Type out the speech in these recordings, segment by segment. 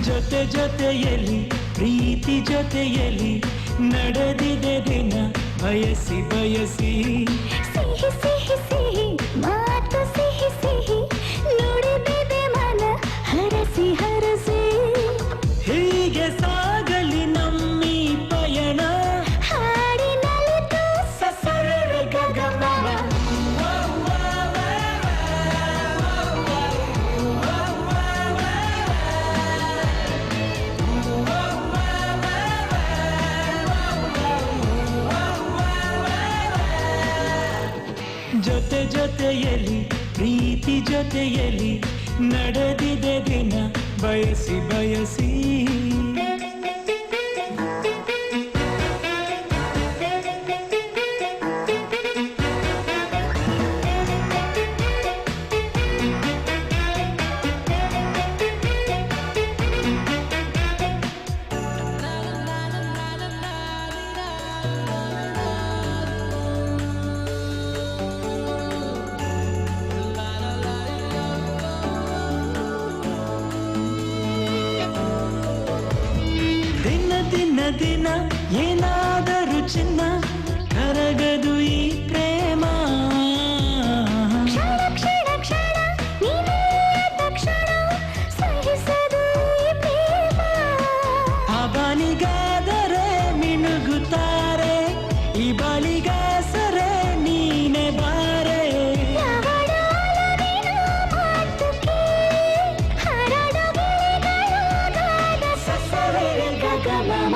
ಜೊತೆ ಜೊತೆಯಲ್ಲಿ ಪ್ರೀತಿ ಜೊತೆಯಲ್ಲಿ ನಡೆದಿದೆ ದಿನ ಬಯಸಿ ಬಯಸಿ ಸಿಹಿ ಸಿಹಿ ಸಿಹಿ ಮಾತು ಸಿಹಿ ಸಿಹಿ ನುಡಿದಿದೆ ಮನ ಹರಸಿ ಹರಸಿ ಹೀಗೆ ಸಾಗಲಿ ನಮ್ಮಿ ಪಯಣ ಹಾಡಿನಲಿತು ಸಸರ ಗಗನ ಜೊತೆ ಜೊತೆಯಲ್ಲಿ ಪ್ರೀತಿ ಜೊತೆಯಲ್ಲಿ ನಡೆದಿದೆ ದಿನ ಬಯಸಿ ಬಯಸಿ ದಿನ ದಿನ ಏನಾದರೂ ಚಿನ್ನ ಕರಗದು ಈ ಪ್ರೇಮ ಕ್ಷಣ ಕ್ಷಣ ಕ್ಷಣ ನೀನೆಯ ತಕ್ಷಣ ಸಹಿಸದು ಈ ಪ್ರೇಮ ಅವನಿಗಾದರೆ ಮಿನುಗುತ್ತಾರೆ ಈ ಬಳಿಗಾಸರೆ ನೀನೆ ಬಾರೆ ಯಾವಡಾಲವಿನ ಮಾತು ಕೇಳಿ ಹರಡು ಗಿಳಿಗಳಾದ ಸಸರೆ ಗಗಮಮ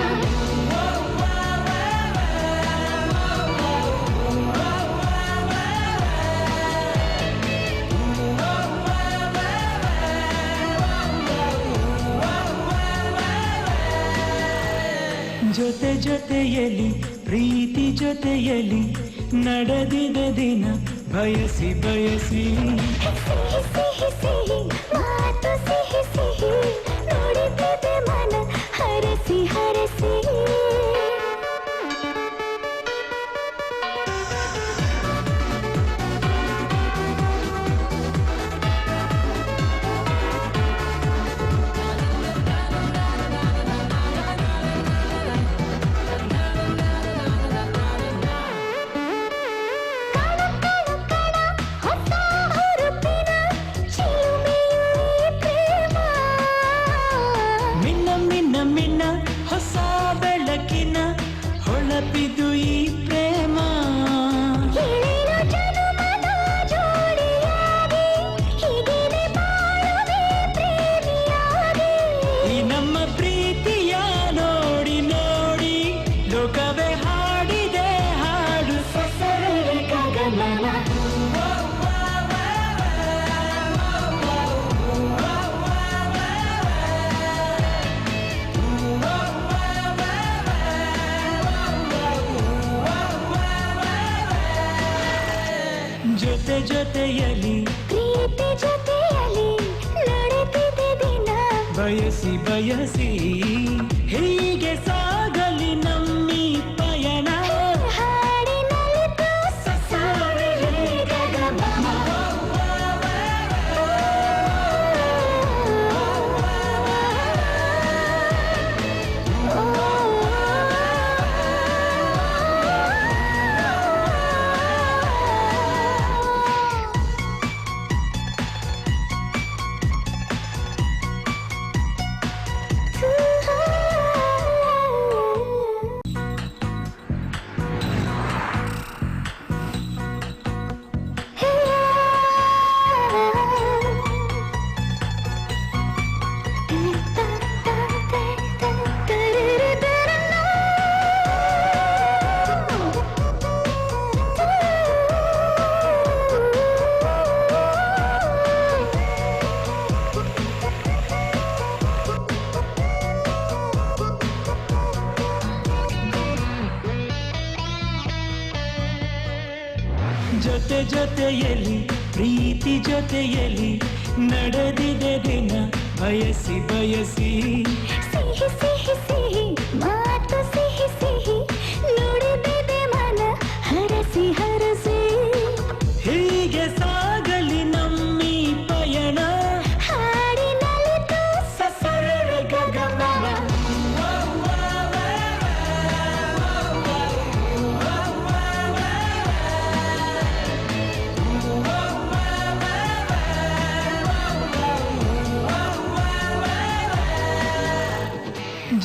ಜೊತೆ ಜೊತೆಯಲ್ಲಿ ಪ್ರೀತಿ ಜೊತೆಯಲ್ಲಿ ನಡೆದಿದೆ ದಿನ ಬಯಸಿ ಬಯಸಿ ಸಿಹಿ ಸಿಹಿ ಸಿಹಿ ಮಾತು ಸಿಹಿ ಸಿಹಿ ನುಡಿದಿದೆ ಮನ ಹರಸಿ ಹರಸಿ ಮಿನ್ನ ಹೊಸ ಬೆಳಕಿನ ಹೊಳಪಿದು ಈ ಪ್ರೇಮ ಏಳೇಳು ಜನುಮದ ಜೋಡಿಯಾಗಿ ಹೀಗೇನೆ ಬಾಳುವೆ ಪ್ರೇಮಿಯಾಗಿ ಈ ನಮ್ಮ ಪ್ರೀತಿಯ ನೋಡಿ ನೋಡಿ ಲೋಕವೇ ಹಾಡಿದೆ ಹಾಡು ಸಸರೆ ಗಗಮಮ ಜೊತೆ ಜೊತೆಯಲ್ಲಿ ಪ್ರೀತಿ ಜೊತೆಯಲ್ಲಿ ನಡೆದಿದೆ ದಿನ ಬಯಸಿ ಬಯಸಿ ಹೀಗೆ ಸಾಗಲಿ ನಮ್ಮಿ ಪಯಣ ಹಾಡಿನಲಿತು ಸಸರೆ ಗಗಮಮ ಜೊತೆ ಜೊತೆಯಲ್ಲಿ ಪ್ರೀತಿ ಜೊತೆಯಲ್ಲಿ ನಡೆದಿದೆ ದಿನ ಬಯಸಿ ಬಯಸಿ ಸಿಹಿ ಸಿಹಿ ಸಿಹಿ ಮಾತು ಸಿಹಿ ಸಿಹಿ ನುಡಿದಿದೆ ಮನ ಹರಸಿ ಹರಸಿ ಹೀಗೆ ಸಾಗಲಿ ನಮ್ಮಿ ಪಯಣ ಹಾಡಿನಲಿತು ಸಸರ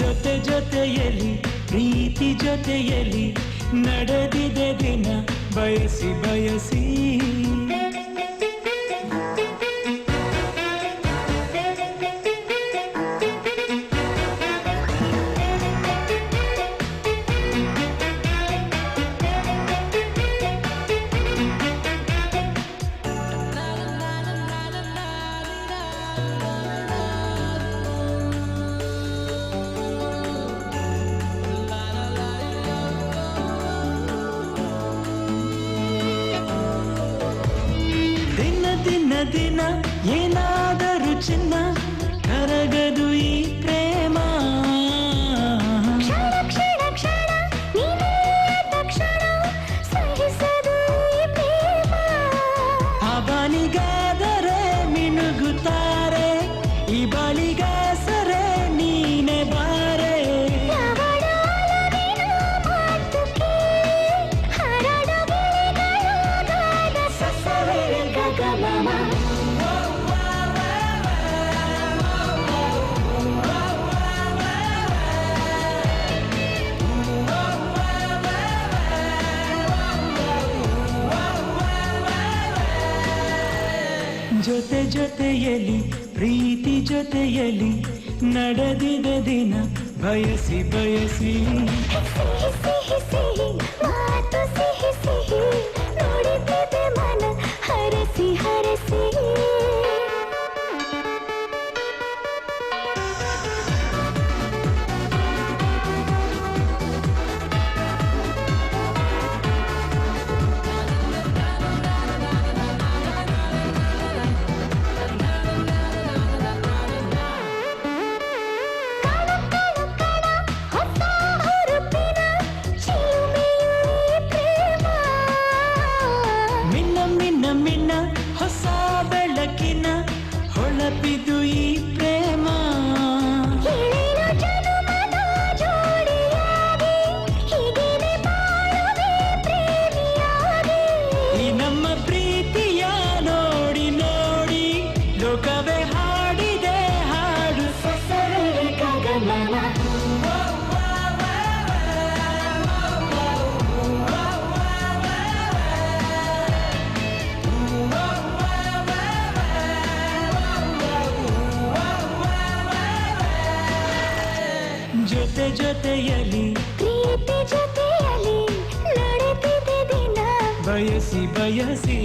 ಜೊತೆ ಜೊತೆಯಲಿ ಪ್ರೀತಿ ಜೊತೆಯಲಿ ನಡೆದಿದೆ ದಿನ ಬಯಸಿ ಬಯಸಿ ದಿನ ದಿನ ಏನಾದರೂ ಚಿನ್ನ ಕರಗದು ಈ ಪ್ರೇಮ ಕ್ಷಣ ಕ್ಷಣ ಕ್ಷಣ ನೀನೇ ತಕ್ಷಣ ಸಹಿಸದು ಈ ಪ್ರೇಮ ಆ ಬಾಲಿಗಾದರೆ ಮಿನುಗುತ್ತಾರೆ ಈ ಬಾಲಿಗಾಸರೆ ನೀನೆ ಬಾರೆ ಯಾವಳ ಒಲವಿನ ಮಾತು ಕೇಳಿ ಹರಡು ಗಿಳಿಗಳು ಗಾನ ಸಸವೆರೆ ಗಗಮಮ ಜೊತೆ ಜೊತೆಯಲಿ ಪ್ರೀತಿ ಜೊತೆಯಲಿ ನಡೆದಿದೆ ದಿನ ಬಯಸಿ ಬಯಸಿ ಸಿಹಿ ಸಿಹಿ ಸಿಹಿ ಮಾತು ಸಿಹಿ ಸಿಹಿ ನೋಡಿದ್ದೆ ಮನ ಹರಸಿ ಹರಸಿ ಮಿನ್ನ ಹೊಸ ಬೆಳಕಿನ ಹೊಳಪಿದು ಈ ಪ್ರೇಮ ಏಳು ಜನುಮದ ಜೋಡಿಯಾಗಿ ಹೀಗೇನೆ ಬಾಳುವೆ ಪ್ರೇಮಿಯಾಗಿ ಈ ನಮ್ಮ ಪ್ರೀತಿಯ ನೋಡಿ ನೋಡಿ ಲೋಕವೇ ಹಾಡಿದೆ ಹಾಡು ಸಸವೆರೆ ಗಗಮಮ ಜೊತೆ ಜೊತೆಯಲಿ ಪ್ರೀತಿ ಜೊತೆಯಲಿ ನಡೆದಿದೆ ದಿನ ಬಯಸಿ ಬಯಸಿ